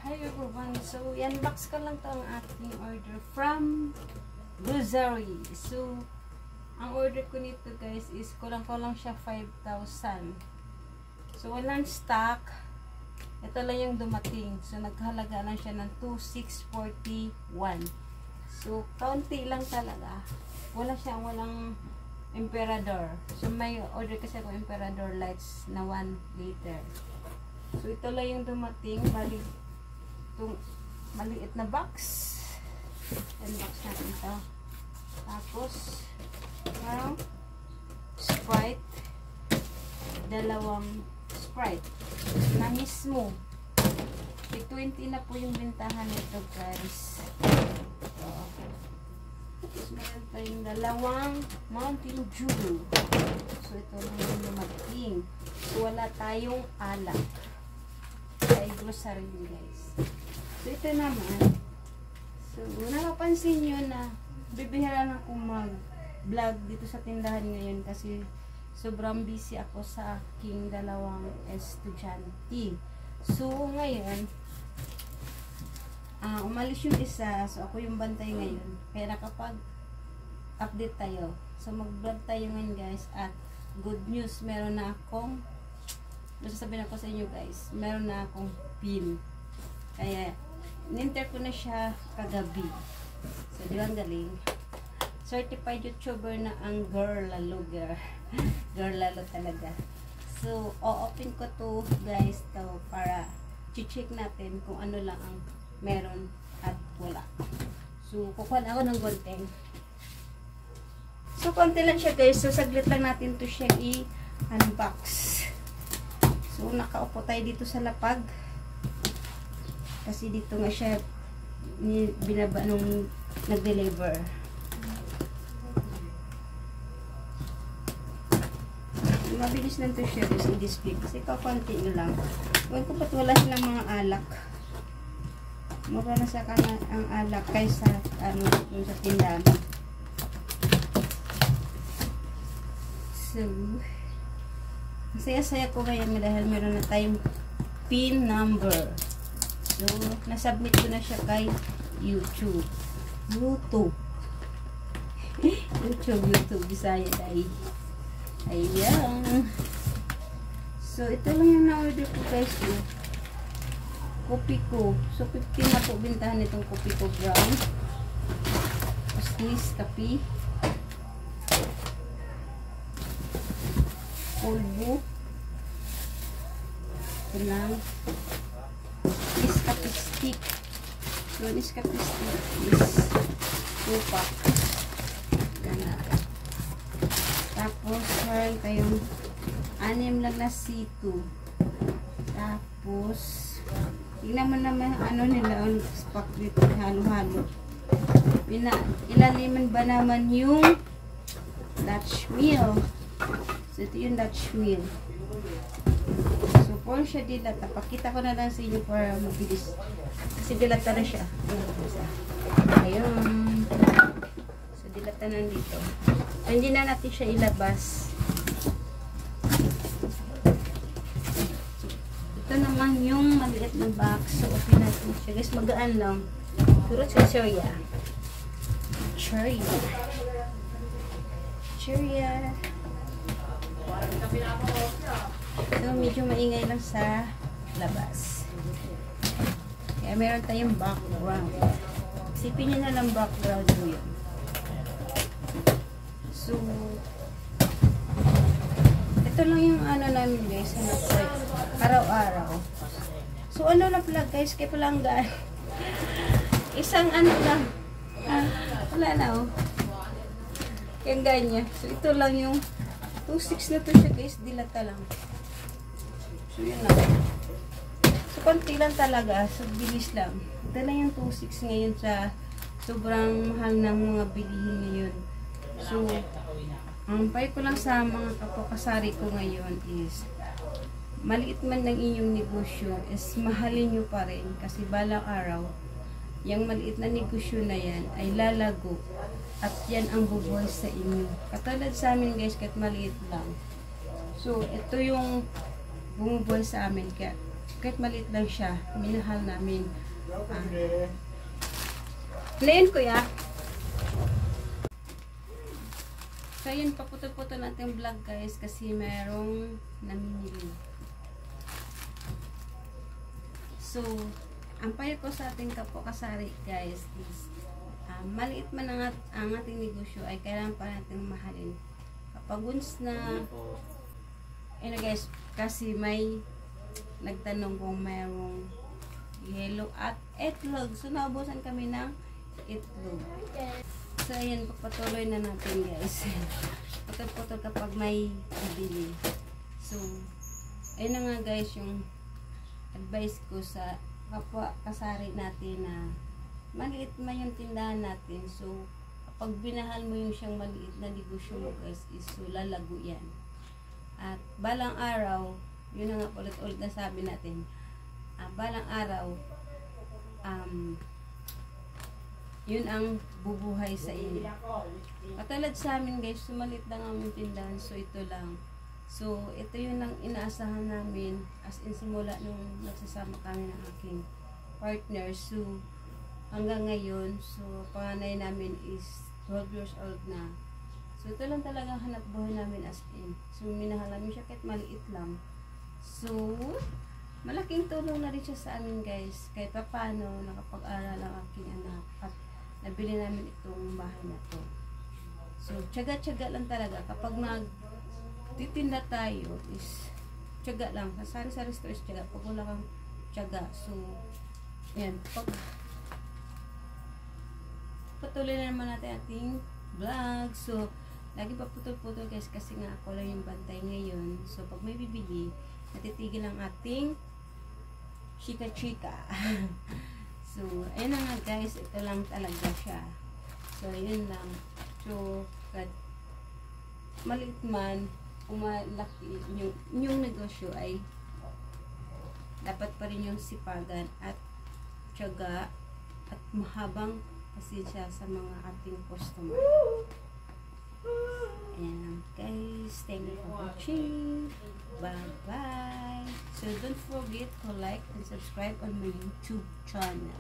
Hi everyone! So, unbox ko lang to ang ating order from Grocery. So, ang order ko nito guys is kulang-kulang siya 5,000. So, walang stock. Ito lang yung dumating. So, naghalaga lang siya ng 2,641. So, kaunti lang talaga. Walang Emperador. So, may order kasi ako Emperador lights na 1 liter. So, ito lang yung dumating. Bali, itong maliit na box. Unbox natin ito. Tapos, parang Sprite. Dalawang Sprite. Na mismo. 20 na po yung bintahan nito guys. Tapos, meron pa yung dalawang Mountain Dew. So, ito lang yung dumating. So, wala tayong alak. Ay, grocery yun guys. So, ito naman. So, napapansin nyo na bibihira na akong mag-vlog dito sa tindahan ngayon kasi sobrang busy ako sa aking dalawang estudyante. So, ngayon, umalis yung isa. So, ako yung bantay ngayon. Kaya nakapag-update tayo. So, mag-vlog tayo ngayon guys. At good news, meron na akong sasabihin ako sa inyo guys, meron na akong pin. Kaya, ninter ko na siya kagabi. So, di ba ang galing? Certified YouTuber na ang girl lalo, girl. Girl lalo talaga. So, o-open ko to guys to para check natin kung ano lang ang meron at wala. So, kukuha na ako ng gonteng. So, konti lang siya guys. So, saglit lang natin to siya i-unbox. So, nakaupo tayo dito sa lapag. Kasi dito nga siya binaba nung nag-deliver. Mabilis lang to siya guys i-display. Kasi kakunti lang. Huwag ko ba't wala silang mga alak. Mura na sa kanan ang alak kaysa yung sa tindahan. So, masaya-saya ko ngayon dahil meron na tayong pin number. So, nasubmit ko na siya kay YouTube. YouTube, Bisaya dahil. Ayan. So, ito lang yung na-order ko guys. Kopi ko. So, 15 na po bintahan itong kopi ko brown. Tapos, Nescafe. Polvo. Ito lang. Nescafe stick. So, Nescafe stick is 2 pack. Ganun. Tapos, meron tayong 6 lang na C2. Tapos, tingnan mo naman ano nila, ang pack dito, halo-halo. Ilaliman ba naman yung Dutch meal? So, ito yung Dutch meal. So, for siya dilata. Pakita ko na lang sa inyo para mabilis. Kasi dilata na siya. Ayun. So, dilata na dito. So, hindi na natin siya ilabas. Ito naman yung maliit na box. So, open natin siya. Guys, magaan lang. Puro chichirya. Chichirya. So, medyo maingay lang sa labas. Kaya meron tayong background. Isipin nyo na lang background mo yun. So, ito lang yung ano namin guys. Araw-araw. So, ano lang pala guys. Kaya palang gaan. Isang ano lang. Wala na oh. Kaya ganyan. So, ito lang yung 2.6 na to siya guys, dilata lang. So, yun lang. So, konti lang talaga. So, bilis lang. Ito lang yung 2.6 ngayon sa sobrang mahal ng mga bilihin ngayon. So, ang pay ko lang sa mga kapakasari ko ngayon is maliit man ng inyong negosyo is mahalin nyo pa rin kasi balang araw yung maliit na negosyo na yan ay lalago at yan ang bubuhay sa inyo. Katulad sa amin guys, kahit maliit lang. So, ito yung bumubuhay sa amin. Kaya, kahit maliit lang siya, minahal namin. Plain kuya. So yun, paputol-putol natin yung vlog guys kasi merong namimili. So, ang payo ko sa ating kapwa-kasari guys is maliit man ang ating negosyo ay kailangan pa natin mahalin. Kapag once na guys, kasi may nagtanong kung mayroong yellow at itlog. So, naubusan kami ng itlog. So, ayan, patuloy na natin guys. Putol-putol kapag may bibili. So, ayun na nga guys yung advice ko sa kapwa kasari natin na maliit man yung tindahan natin. So, kapag binahal mo yung siyang maliit na negosyo mo guys, is so lalago yan. At balang araw, yun na nga ulit-ulit na sabi natin, balang araw, yun ang bubuhay sa inyo. Katulad sa amin guys, sumalit lang ang tindahan, so ito lang. So, ito yun ang inaasahan namin as in simula nung nagsasama kami ng aking partner. So, hanggang ngayon, so, panganay namin is 12 years old na. So, ito lang talaga hanap buhay namin as in. So, minahal namin siya kahit maliit lang. So, malaking tulong na rin siya sa amin guys. Kahit pa paano, nakapag-aral ang aking anak at nabili namin itong bahay na to. So, tiyaga-tiyaga lang talaga. Kapag titinda tayo is tiyaga lang. Sa sari-sari store is tiyaga. Pag wala kang tiyaga. So, yan. Patuloy na naman natin ating vlog. So, lagi pa putol-putol guys kasi nga ako lang yung bantay ngayon. So, pag may bibili, natitigil ang ating chika-chika. So, ayun na nga guys. Ito lang talaga siya. So, yun lang. So, maliit man, kung malaki yung negosyo ay dapat pa rin yung sipagan at tiyaga at mahabang pasensya sa mga ating customer. Ayan lang guys. Thank you for watching. Bye-bye. So don't forget to like and subscribe on my YouTube channel.